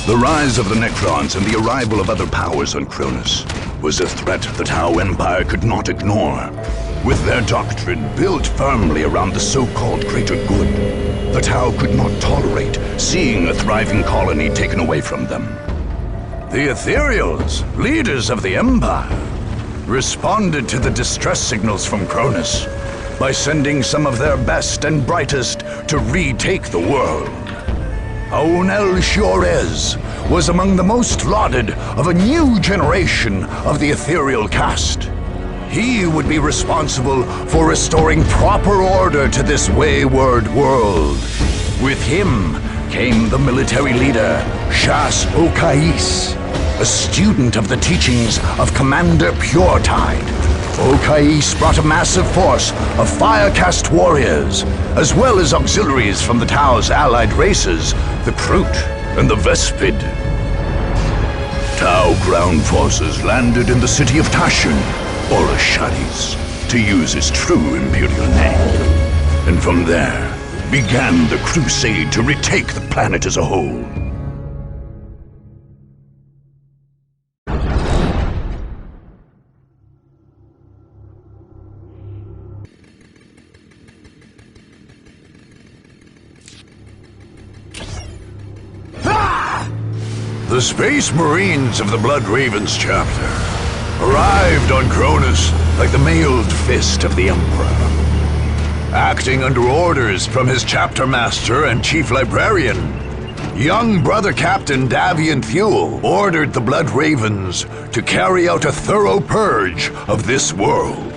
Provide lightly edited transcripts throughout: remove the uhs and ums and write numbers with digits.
The rise of the Necrons and the arrival of other powers on Cronus was a threat the Tau Empire could not ignore. With their doctrine built firmly around the so-called greater good, the Tau could not tolerate seeing a thriving colony taken away from them. The Ethereals, leaders of the Empire, responded to the distress signals from Cronus by sending some of their best and brightest to retake the world. Aunel Shiorez was among the most lauded of a new generation of the ethereal caste. He would be responsible for restoring proper order to this wayward world. With him came the military leader, Shas Okais, a student of the teachings of Commander Puretide. Okais brought a massive force of fire-caste warriors, as well as auxiliaries from the Tau's allied races, the Kroot and the Vespid. Tau ground forces landed in the city of Tashin, or Ashadis, to use his true imperial name. And from there began the crusade to retake the planet as a whole. The Space Marines of the Blood Ravens chapter arrived on Cronus like the mailed fist of the Emperor. Acting under orders from his chapter master and chief librarian, young brother Captain Davian Thule ordered the Blood Ravens to carry out a thorough purge of this world.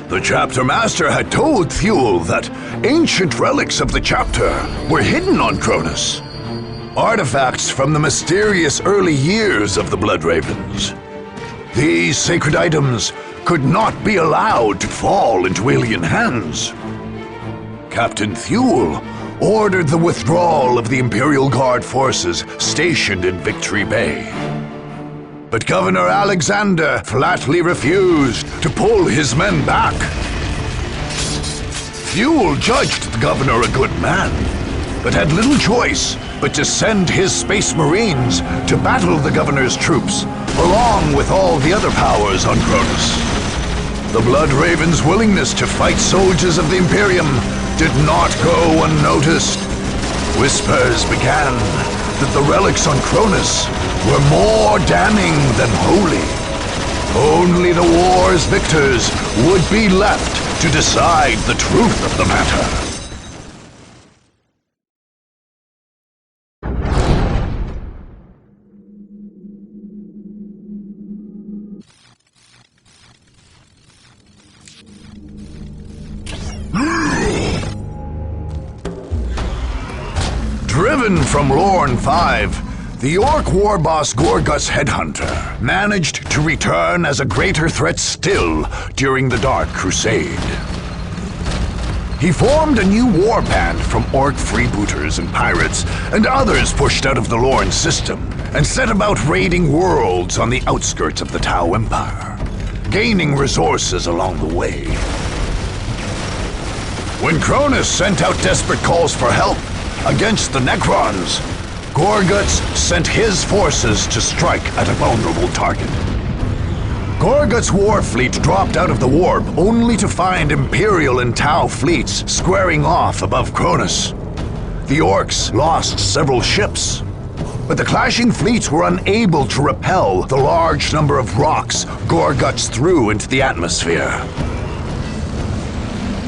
The chapter master had told Thule that ancient relics of the chapter were hidden on Cronus. Artifacts from the mysterious early years of the Blood Ravens. These sacred items could not be allowed to fall into alien hands. Captain Thule ordered the withdrawal of the Imperial Guard forces stationed in Victory Bay. But Governor Alexander flatly refused to pull his men back. Thule judged the governor a good man, but had little choice but to send his Space Marines to battle the governor's troops, along with all the other powers on Cronus. The Blood Ravens' willingness to fight soldiers of the Imperium did not go unnoticed. Whispers began that the relics on Cronus were more damning than holy. Only the war's victors would be left to decide the truth of the matter. Driven from Lorne 5, the Orc war boss Gorgut's headhunter managed to return as a greater threat still during the Dark Crusade. He formed a new warband from Orc freebooters and pirates and others pushed out of the Lorne system and set about raiding worlds on the outskirts of the Tau Empire, gaining resources along the way. When Cronus sent out desperate calls for help against the Necrons, Gorguts sent his forces to strike at a vulnerable target. Gorgut's war fleet dropped out of the warp only to find Imperial and Tau fleets squaring off above Cronus. The Orcs lost several ships, but the clashing fleets were unable to repel the large number of rocks Gorguts threw into the atmosphere.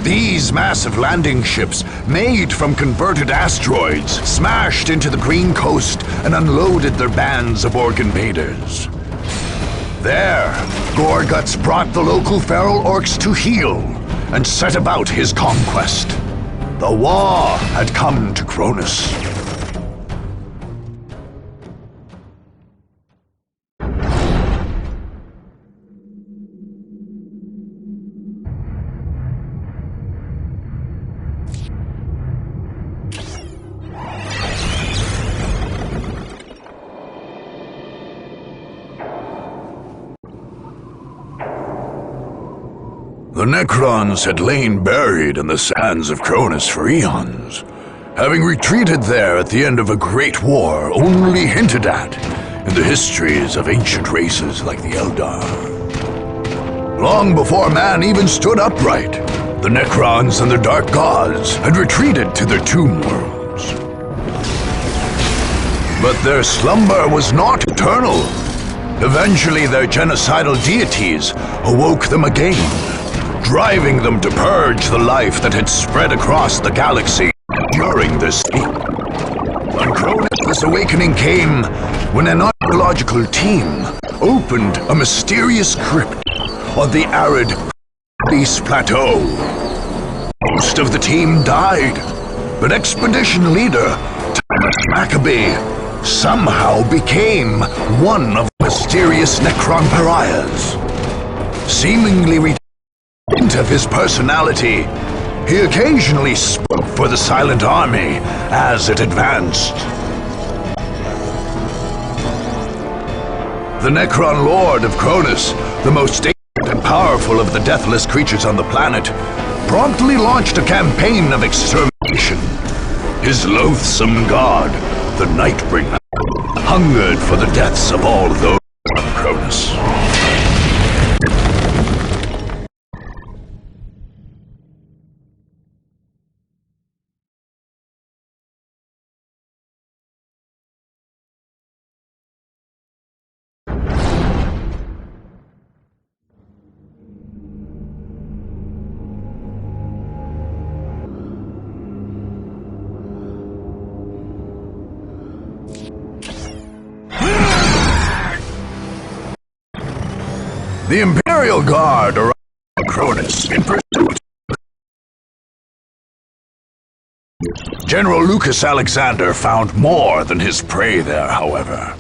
These massive landing ships, made from converted asteroids, smashed into the Green Coast and unloaded their bands of Orc invaders. There, Gorguts brought the local feral orcs to heel and set about his conquest. The war had come to Cronus. The Necrons had lain buried in the sands of Cronus for eons, having retreated there at the end of a great war only hinted at in the histories of ancient races like the Eldar. Long before man even stood upright, the Necrons and their dark gods had retreated to their tomb worlds. But their slumber was not eternal. Eventually, their genocidal deities awoke them again, driving them to purge the life that had spread across the galaxy during their sleep. On Cronus, this awakening came when an archaeological team opened a mysterious crypt on the arid East Plateau. Most of the team died, but expedition leader Thomas Maccabee somehow became one of the mysterious Necron pariahs. Seemingly retained of his personality, he occasionally spoke for the Silent Army as it advanced. The Necron Lord of Cronus, the most ancient and powerful of the deathless creatures on the planet, promptly launched a campaign of extermination. His loathsome god, the Nightbringer, hungered for the deaths of all those of Cronus. The Imperial Guard arrived at Cronus in pursuit. General Lucas Alexander found more than his prey there, however.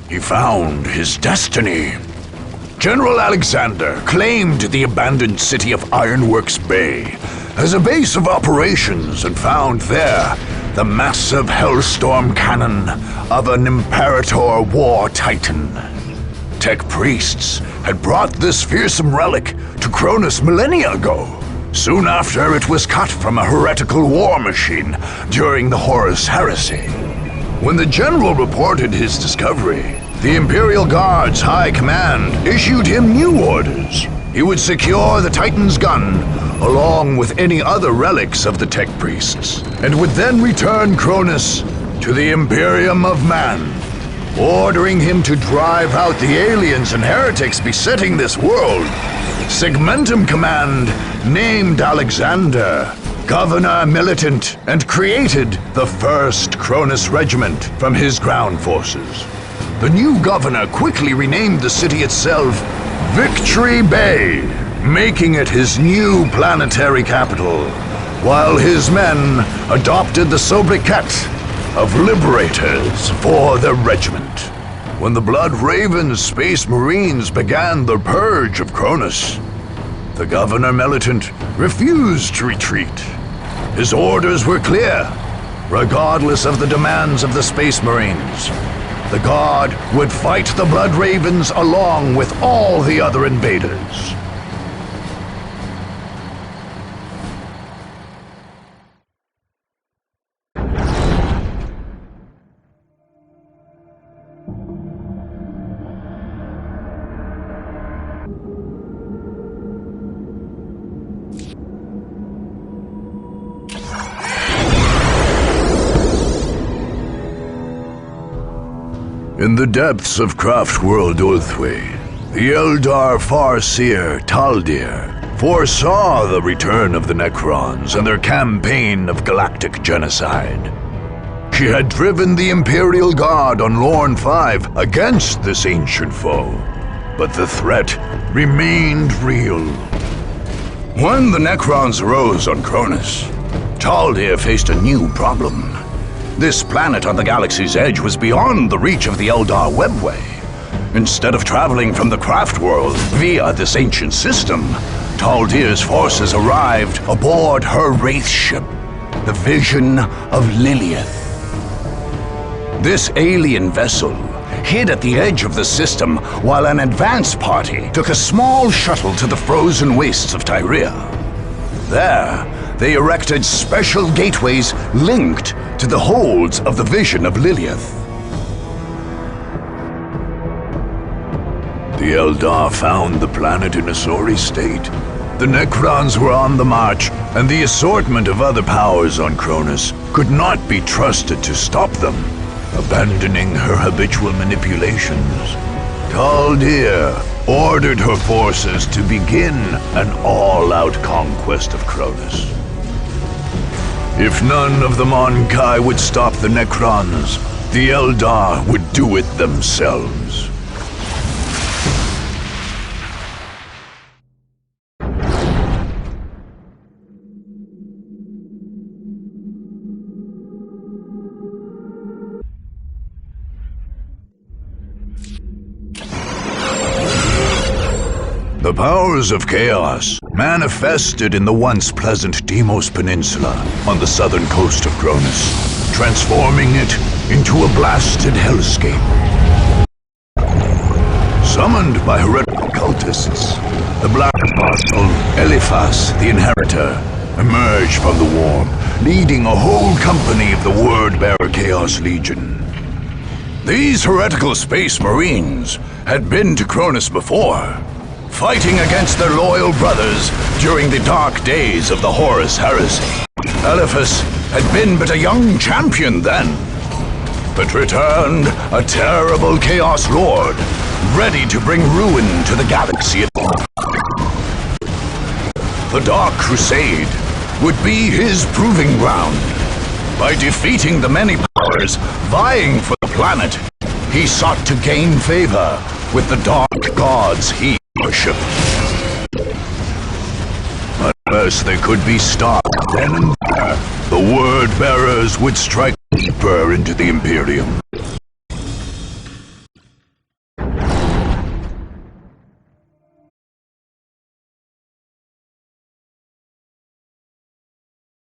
He found his destiny. General Alexander claimed the abandoned city of Ironworks Bay as a base of operations and found there the massive Hellstorm cannon of an Imperator war titan. Tech priests had brought this fearsome relic to Cronus millennia ago, soon after it was cut from a heretical war machine during the Horus Heresy. When the general reported his discovery, the Imperial Guard's High Command issued him new orders. He would secure the Titan's gun, along with any other relics of the Tech priests, and would then return Cronus to the Imperium of Man, ordering him to drive out the aliens and heretics besetting this world. Segmentum Command named Alexander Governor Militant and created the 1st Cronus Regiment from his ground forces. The new governor quickly renamed the city itself Victory Bay, making it his new planetary capital, while his men adopted the sobriquet of Liberators for their regiment. When the Blood Raven Space Marines began the purge of Cronus, the Governor Militant refused to retreat. His orders were clear. Regardless of the demands of the Space Marines, the God would fight the Blood Ravens along with all the other invaders. In the depths of Craftworld Ulthwé, the Eldar Farseer Taldir foresaw the return of the Necrons and their campaign of galactic genocide. She had driven the Imperial Guard on Lorn 5 against this ancient foe, but the threat remained real. When the Necrons rose on Cronus, Taldir faced a new problem. This planet on the galaxy's edge was beyond the reach of the Eldar webway. Instead of traveling from the craft world via this ancient system, Taldir's forces arrived aboard her wraith ship, the Vision of Lilith. This alien vessel hid at the edge of the system while an advance party took a small shuttle to the frozen wastes of Tyria. There, they erected special gateways linked to the holds of the vision of Lilith. The Eldar found the planet in a sorry state. The Necrons were on the march, and the assortment of other powers on Cronus could not be trusted to stop them. Abandoning her habitual manipulations, Taldir ordered her forces to begin an all-out conquest of Cronus. If none of the Mon-Kai would stop the Necrons, the Eldar would do it themselves. The powers of chaos manifested in the once pleasant Deimos Peninsula on the southern coast of Cronus, transforming it into a blasted hellscape. Summoned by heretical cultists, the Black Apostle Eliphas, the Inheritor, emerged from the warp, leading a whole company of the Word-Bearer Chaos Legion. These heretical space marines had been to Cronus before, fighting against their loyal brothers during the dark days of the Horus Heresy. Eliphas had been but a young champion then, but returned a terrible Chaos Lord, ready to bring ruin to the galaxy. The Dark Crusade would be his proving ground. By defeating the many powers vying for the planet, he sought to gain favor with the dark gods he worshipped. Unless they could be stopped then and there, the Word-Bearers would strike deeper into the Imperium.